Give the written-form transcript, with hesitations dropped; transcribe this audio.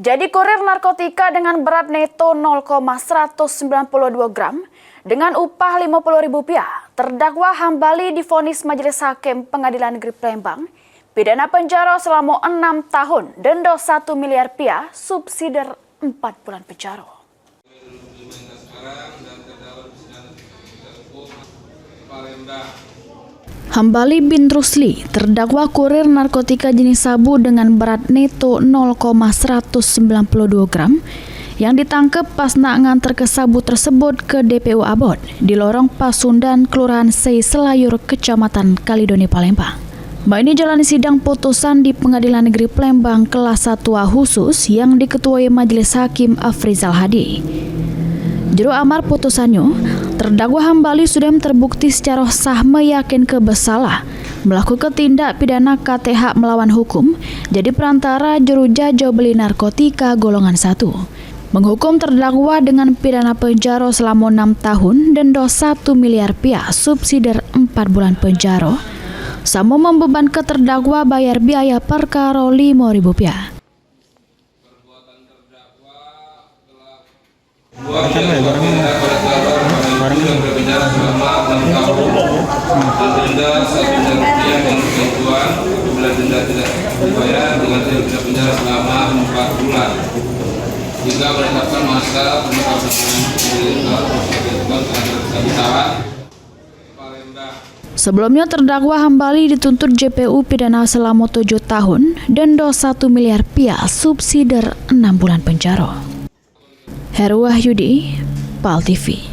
Jadi kurir narkotika dengan berat neto 0,192 gram dengan upah Rp50.000, terdakwa Hambali divonis Majelis Hakim Pengadilan Negeri Palembang pidana penjara selama 6 tahun, denda Rp1 miliar, subsidi 4 bulan penjara. Hambali bin Rusli, terdakwa kurir narkotika jenis sabu dengan berat neto 0,192 gram yang ditangkap pas nak nganter ke sabu tersebut ke DPU Abot di lorong Pasundan, Kelurahan Sei Selayur, Kecamatan Kalidoni, Palembang. Ini jalani sidang putusan di Pengadilan Negeri Palembang kelas 1 khusus yang diketuai Majelis Hakim Afrizal Hadi. Juru amar putusannya, terdakwa Hambali sudah terbukti secara sah meyakinkan bersalah melakukan tindak pidana KTH melawan hukum jadi perantara juru jajah beli narkotika golongan 1. Menghukum terdakwa dengan pidana penjara selama 6 tahun, denda Rp1 miliar, subsidi 4 bulan penjara, sama membebankan terdakwa bayar biaya perkara Rp5.000. Berbicara selama 6 tahun dan denda Rp1 miliar dengan ketentuan apabila denda tidak dibayar dengan pidana penjara selama 4 bulan. Juga menetapkan masa Sebelumnya terdakwa Hambali dituntut JPU pidana selama 7 tahun, denda Rp1 miliar, subsidi 6 bulan penjara. Heru Wahyudi, PAL TV.